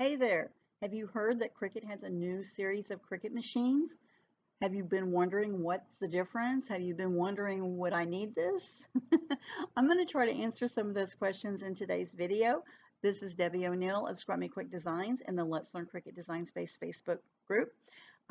Hey there! Have you heard that Cricut has a new series of Cricut machines? Have you been wondering what's the difference? Have you been wondering, would I need this? I'm going to try to answer some of those questions in today's video. This is Debbie O'Neill of Scrub Me Quick Designs in the Let's Learn Cricut Design Space Facebook group.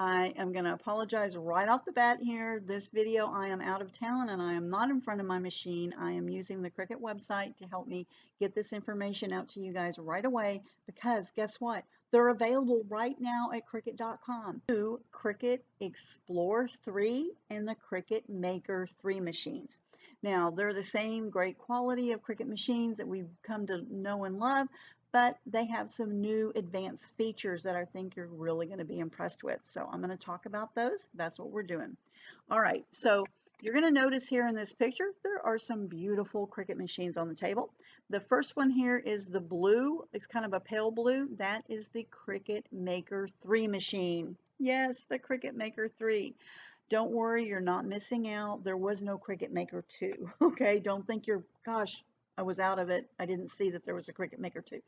I am going to apologize right off the bat here. This video, I am out of town and I am not in front of my machine. I am using the Cricut website to help me get this information out to you guys right away because guess what? They're available right now at Cricut.com. Two Cricut Explore 3 and the Cricut Maker 3 machines. Now, they're the same great quality of Cricut machines that we've come to know and love, but they have some new advanced features that I think you're really going to be impressed with. So I'm going to talk about those. That's what we're doing. All right, so you're going to notice here in this picture, there are some beautiful Cricut machines on the table. The first one here is the blue. It's kind of a pale blue. That is the Cricut Maker 3 machine. Yes, the Cricut Maker 3. Don't worry, you're not missing out. There was no Cricut Maker 2. Okay, don't think you're, gosh, I was out of it. I didn't see that there was a Cricut Maker 2.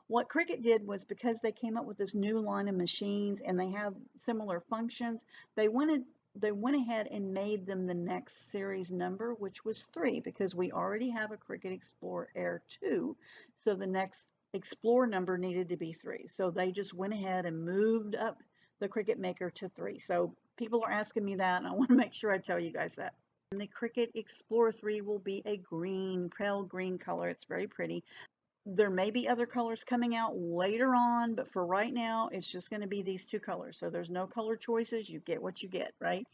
What Cricut did was because they came up with this new line of machines and they have similar functions, they went ahead and made them the next series number, which was 3, because we already have a Cricut Explore Air 2. So the next Explore number needed to be 3. So they just went ahead and moved up the Cricut Maker to 3. So people are asking me that, and I want to make sure I tell you guys that. And the Cricut Explore 3 will be a green, pale green color. It's very pretty. There may be other colors coming out later on, but for right now, it's just going to be these two colors. So there's no color choices. You get what you get, right?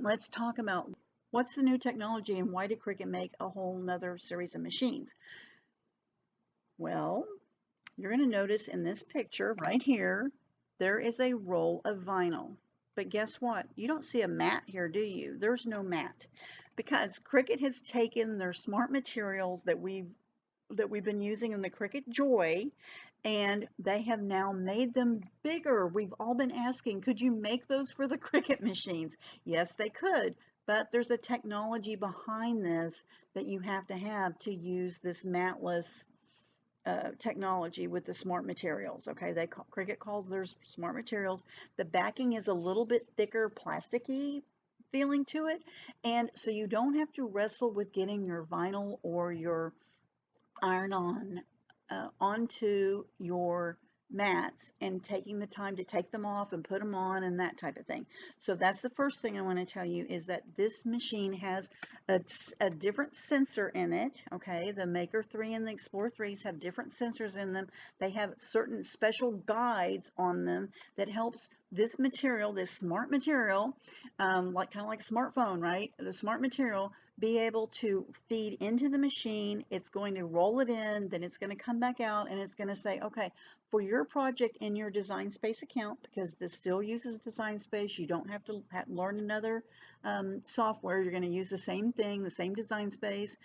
Let's talk about what's the new technology and why did Cricut make a whole nother series of machines? Well, you're going to notice in this picture right here, there is a roll of vinyl. But guess what? You don't see a mat here, do you? There's no mat because Cricut has taken their smart materials that we've been using in the Cricut Joy, and they have now made them bigger. We've all been asking, could you make those for the Cricut machines? Yes, they could, but there's a technology behind this that you have to use this matless technology with the smart materials. Okay, Cricut calls theirs smart materials. The backing is a little bit thicker, plasticky feeling to it, and so you don't have to wrestle with getting your vinyl or your iron-on onto your mats and taking the time to take them off and put them on and that type of thing. So that's the first thing I want to tell you is that this machine has a different sensor in it. Okay, the Maker 3 and the Explorer 3s have different sensors in them. They have certain special guides on them that helps this material, this smart material, like kind of like a smartphone, right? The smart material be able to feed into the machine. It's going to roll it in, then it's going to come back out, and it's going to say, okay, for your project in your Design Space account, because this still uses Design Space, you don't have to learn another software. You're going to use the same thing, the same Design Space.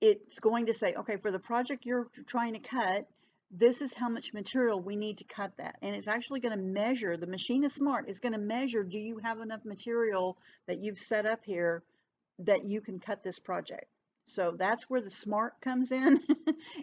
It's going to say, okay, for the project you're trying to cut, this is how much material we need to cut that. And it's actually going to measure, the machine is smart, it's going to measure, do you have enough material that you've set up here that you can cut this project? So that's where the smart comes in,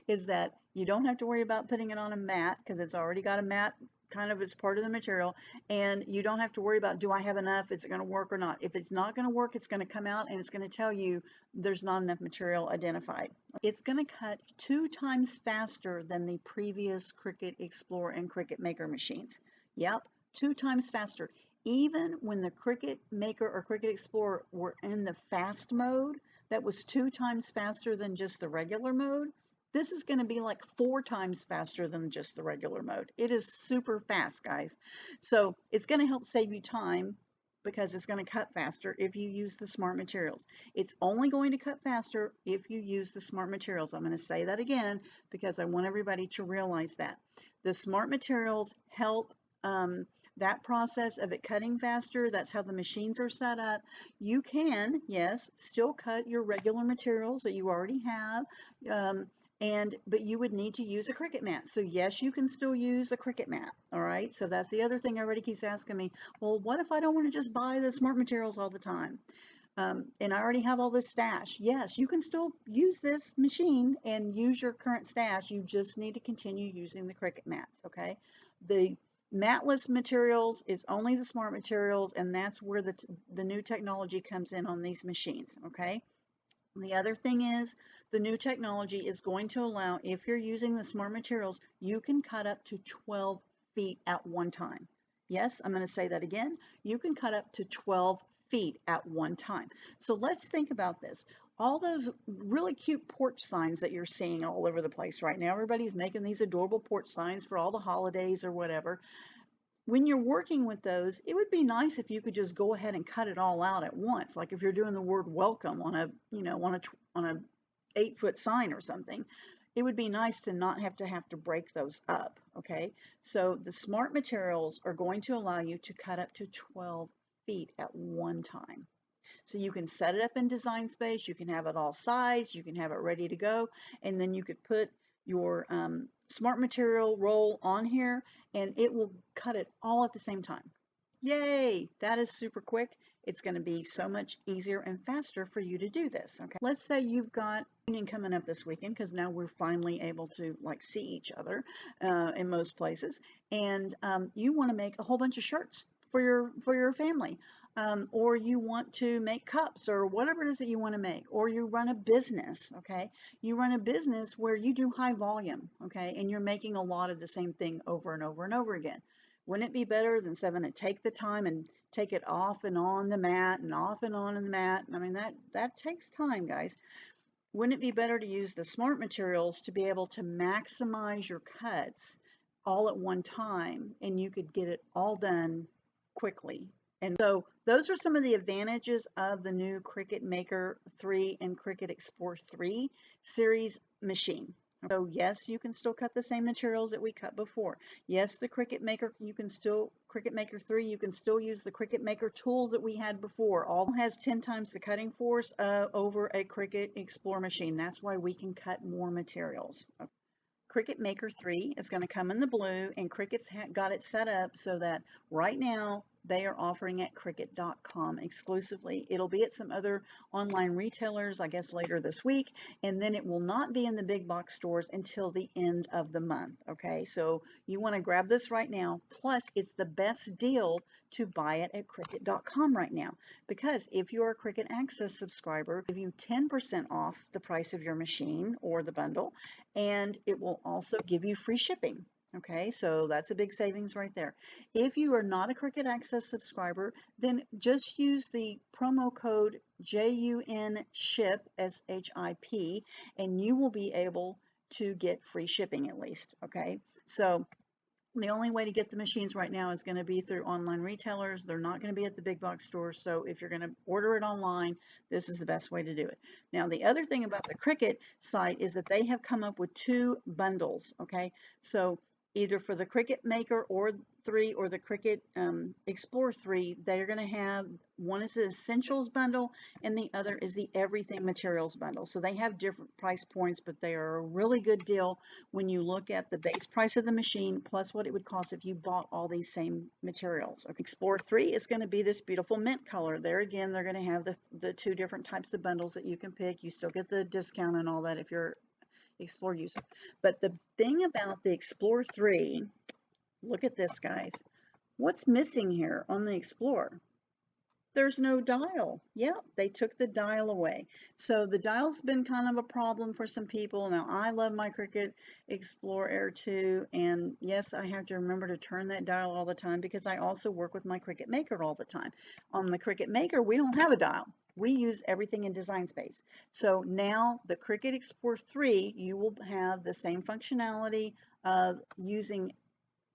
is that you don't have to worry about putting it on a mat because it's already got a mat kind of as part of the material, and you don't have to worry about, do I have enough, is it going to work or not? If it's not going to work, it's going to come out and it's going to tell you there's not enough material identified. It's going to cut 2 times faster than the previous Cricut Explore and Cricut Maker machines. Yep, 2 times faster. Even when the Cricut Maker or Cricut Explorer were in the fast mode, that was 2 times faster than just the regular mode. This is going to be like 4 times faster than just the regular mode. It is super fast, guys. So it's going to help save you time because it's going to cut faster if you use the smart materials. It's only going to cut faster if you use the smart materials. I'm going to say that again because I want everybody to realize that. The smart materials help that process of it cutting faster. That's how the machines are set up. You can, yes, still cut your regular materials that you already have, but you would need to use a Cricut mat. So yes, you can still use a Cricut mat. All right, so that's the other thing everybody keeps asking me, well, what if I don't want to just buy the smart materials all the time? And I already have all this stash. Yes, you can still use this machine and use your current stash. You just need to continue using the Cricut mats, okay? The matless materials is only the smart materials, and that's where the new technology comes in on these machines, okay? The other thing is the new technology is going to allow, if you're using the smart materials, you can cut up to 12 feet at one time. Yes, I'm going to say that again. You can cut up to 12 feet at one time. So let's think about this. All those really cute porch signs that you're seeing all over the place right now, everybody's making these adorable porch signs for all the holidays or whatever. When you're working with those, it would be nice if you could just go ahead and cut it all out at once. Like if you're doing the word welcome on a, on a 8-foot sign or something, it would be nice to not have to break those up. Okay. So the smart materials are going to allow you to cut up to 12 feet at one time. So you can set it up in Design Space, you can have it all sized, you can have it ready to go, and then you could put your smart material roll on here and it will cut it all at the same time. Yay! That is super quick. It's going to be so much easier and faster for you to do this. Okay. Let's say you've got union coming up this weekend, because now we're finally able to like see each other in most places, and you want to make a whole bunch of shirts for your family. Or you want to make cups or whatever it is that you want to make, or you run a business, okay? You run a business where you do high volume, okay? And you're making a lot of the same thing over and over and over again. Wouldn't it be better than to take the time and take it off and on the mat and off and on the mat? I mean, that takes time, guys. Wouldn't it be better to use the smart materials to be able to maximize your cuts all at one time, and you could get it all done quickly? And so those are some of the advantages of the new Cricut Maker 3 and Cricut Explore 3 series machine. So yes, you can still cut the same materials that we cut before. Yes, the Cricut Maker, Cricut Maker 3, you can still use the Cricut Maker tools that we had before. All has 10 times the cutting force over a Cricut Explore machine. That's why we can cut more materials. Cricut Maker 3 is going to come in the blue, and Cricut's got it set up so that right now they are offering at Cricut.com exclusively. It'll be at some other online retailers, I guess, later this week, and then it will not be in the big box stores until the end of the month. Okay, so you want to grab this right now. Plus, it's the best deal to buy it at Cricut.com right now, because if you're a Cricut Access subscriber, give you 10% off the price of your machine or the bundle, and it will also give you free shipping. Okay, so that's a big savings right there. If you are not a Cricut Access subscriber, then just use the promo code JUNSHIP, SHIP, and you will be able to get free shipping at least. Okay, so the only way to get the machines right now is going to be through online retailers. They're not going to be at the big box stores. So if you're going to order it online, this is the best way to do it. Now, the other thing about the Cricut site is that they have come up with 2 bundles. Okay, so either for the Cricut Maker or 3 or the Cricut Explore 3, they're going to have, one is the Essentials bundle and the other is the Everything Materials bundle. So they have different price points, but they are a really good deal when you look at the base price of the machine plus what it would cost if you bought all these same materials. Okay. Explore 3 is going to be this beautiful mint color. There again, they're going to have the 2 different types of bundles that you can pick. You still get the discount and all that if you're Explore user. But the thing about the Explore 3, look at this, guys. What's missing here on the Explore? There's no dial. Yeah, they took the dial away. So the dial's been kind of a problem for some people. Now, I love my Cricut Explore Air 2, and yes, I have to remember to turn that dial all the time because I also work with my Cricut Maker all the time. On the Cricut Maker, we don't have a dial. We use everything in Design Space. So now the Cricut Explore 3, you will have the same functionality of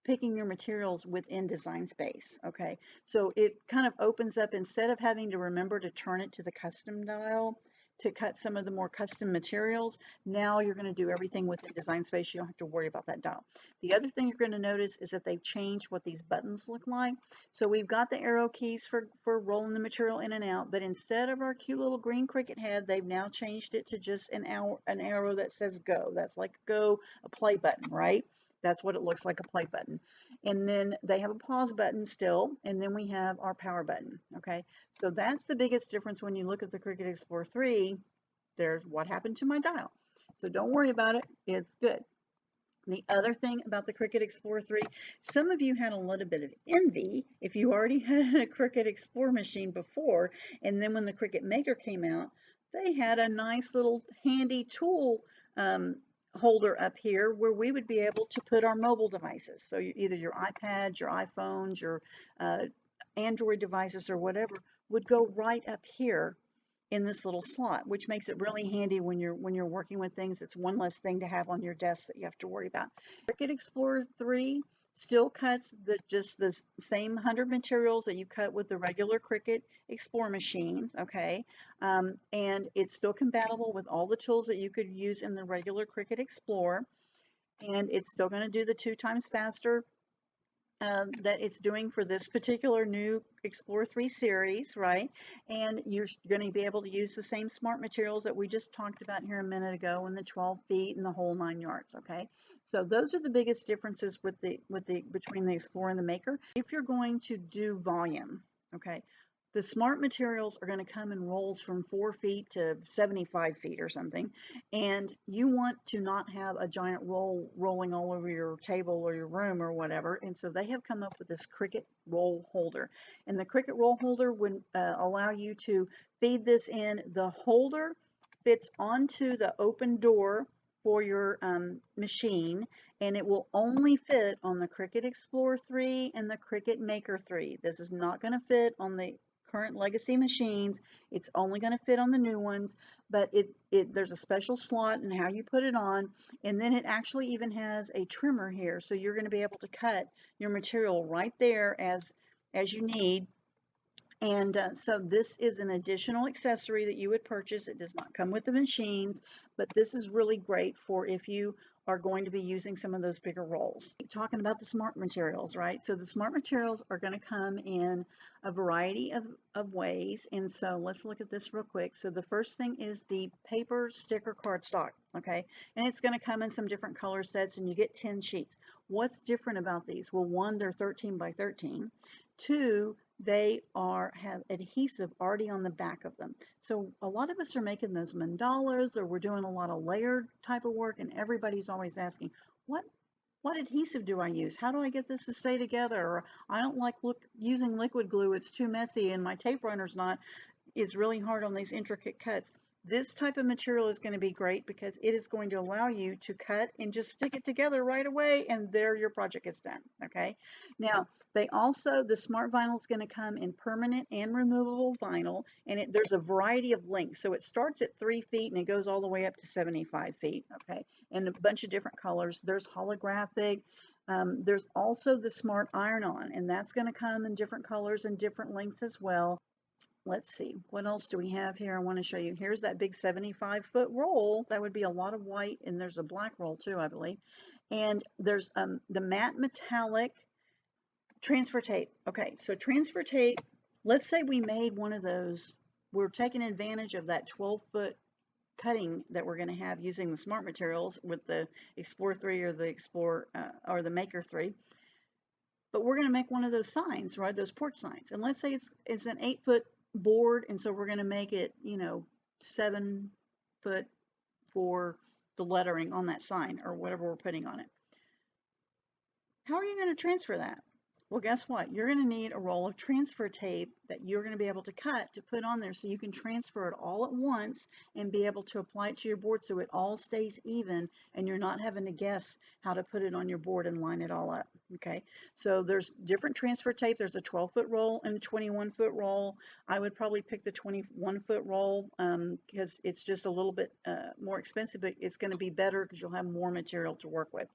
picking your materials within Design Space. Okay, so it kind of opens up, instead of having to remember to turn it to the custom dial to cut some of the more custom materials, now you're going to do everything within Design Space. You don't have to worry about that dial. The other thing you're going to notice is that they've changed what these buttons look like. So we've got the arrow keys for rolling the material in and out, but instead of our cute little green Cricut head, they've now changed it to just an arrow that says go. That's like go, a play button, right? That's what it looks like, a play button. And then they have a pause button still, and then we have our power button, okay? So that's the biggest difference when you look at the Cricut Explore 3. There's what happened to my dial. So don't worry about it, it's good. The other thing about the Cricut Explore 3, some of you had a little bit of envy if you already had a Cricut Explore machine before, and then when the Cricut Maker came out, they had a nice little handy tool holder up here where we would be able to put our mobile devices. So either your iPads, your iPhones, your Android devices or whatever would go right up here in this little slot, which makes it really handy when you're working with things. It's one less thing to have on your desk that you have to worry about. Cricut Explorer 3 still cuts just the same 100 materials that you cut with the regular Cricut Explore machines, okay? And it's still compatible with all the tools that you could use in the regular Cricut Explore. And it's still going to do the 2 times faster that it's doing for this particular new Explore 3 series, right? And you're going to be able to use the same smart materials that we just talked about here a minute ago, and the 12 feet and the whole 9 yards, okay? So those are the biggest differences between the Explore and the Maker. If you're going to do volume, okay, the smart materials are going to come in rolls from 4 feet to 75 feet or something, and you want to not have a giant roll rolling all over your table or your room or whatever, and so they have come up with this Cricut roll holder, and the Cricut roll holder would allow you to feed this in. The holder fits onto the open door for your machine, and it will only fit on the Cricut Explore 3 and the Cricut Maker 3. This is not going to fit on the current legacy machines. It's only going to fit on the new ones, but there's a special slot in how you put it on, and then it actually even has a trimmer here, so you're going to be able to cut your material right there as you need. And so this is an additional accessory that you would purchase. It does not come with the machines, but this is really great for if you are going to be using some of those bigger rolls. Talking about the smart materials, right? So the smart materials are going to come in a variety of ways. And so let's look at this real quick. So the first thing is the paper sticker cardstock, okay? And it's going to come in some different color sets, and you get 10 sheets. What's different about these? Well, one, they're 13 by 13. Two, they have adhesive already on the back of them. So a lot of us are making those mandalas, or we're doing a lot of layered type of work, and everybody's always asking, what adhesive do I use? How do I get this to stay together? Or I don't like using liquid glue, it's too messy, and my tape runner's it's really hard on these intricate cuts. This type of material is going to be great because it is going to allow you to cut and just stick it together right away, and there your project is done, okay? Now, the smart vinyl is going to come in permanent and removable vinyl, and there's a variety of lengths. So it starts at 3 feet and it goes all the way up to 75 feet, okay? And a bunch of different colors. There's holographic. There's also the smart iron-on, and that's going to come in different colors and different lengths as well. Let's see, what else do we have here? I want to show you. Here's that big 75-foot roll. That would be a lot of white, and there's a black roll too, I believe. And there's the matte metallic transfer tape. Okay, so transfer tape, let's say we made one of those. We're taking advantage of that 12-foot cutting that we're going to have using the smart materials with the Explore 3 or the Explore or the Maker 3. But we're going to make one of those signs, right? Those porch signs. And let's say it's an 8-foot board, and so we're going to make it, 7 foot for the lettering on that sign or whatever we're putting on it. How are you going to transfer that? Well, guess what? You're going to need a roll of transfer tape that you're going to be able to cut to put on there, so you can transfer it all at once and be able to apply it to your board so it all stays even and you're not having to guess how to put it on your board and line it all up. Okay, so there's different transfer tape. There's a 12-foot roll and a 21-foot roll. I would probably pick the 21-foot roll because it's just a little bit more expensive, but it's going to be better because you'll have more material to work with.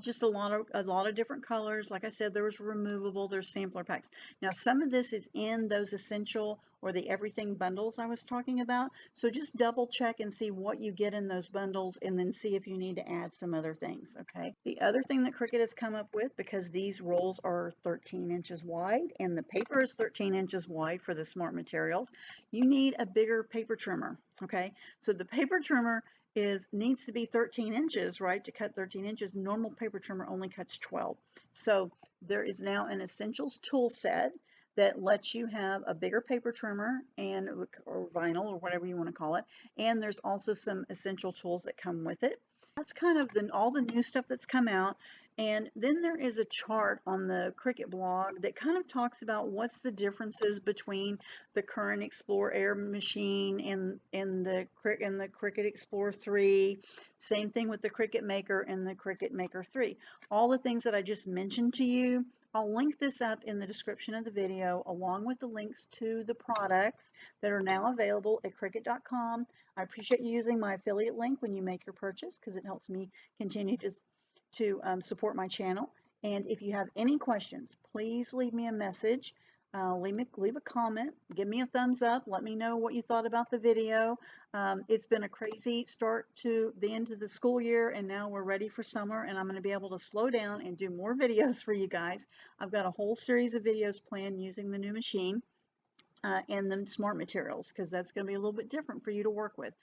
Just a lot of different colors. Like I said, there was removable, there's sampler packs. Now, some of this is in those essential or the everything bundles I was talking about. So just double check and see what you get in those bundles, and then see if you need to add some other things, okay? The other thing that Cricut has come up with, because these rolls are 13 inches wide and the paper is 13 inches wide for the smart materials, you need a bigger paper trimmer, okay? So the paper trimmer needs to be 13 inches, right? To cut 13 inches, normal paper trimmer only cuts 12. So there is now an essentials tool set that lets you have a bigger paper trimmer and or vinyl or whatever you want to call it. And there's also some essential tools that come with it. That's kind of all the new stuff that's come out. And then there is a chart on the Cricut blog that kind of talks about what's the differences between the current Explore Air machine and the Cricut Explore 3. Same thing with the Cricut Maker and the Cricut Maker 3. All the things that I just mentioned to you, I'll link this up in the description of the video along with the links to the products that are now available at Cricut.com. I appreciate you using my affiliate link when you make your purchase because it helps me continue to support my channel. And if you have any questions, please leave me a message. Leave a comment, give me a thumbs up, let me know what you thought about the video. It's been a crazy start to the end of the school year, and now we're ready for summer, and I'm going to be able to slow down and do more videos for you guys. I've got a whole series of videos planned using the new machine and the smart materials, because that's going to be a little bit different for you to work with.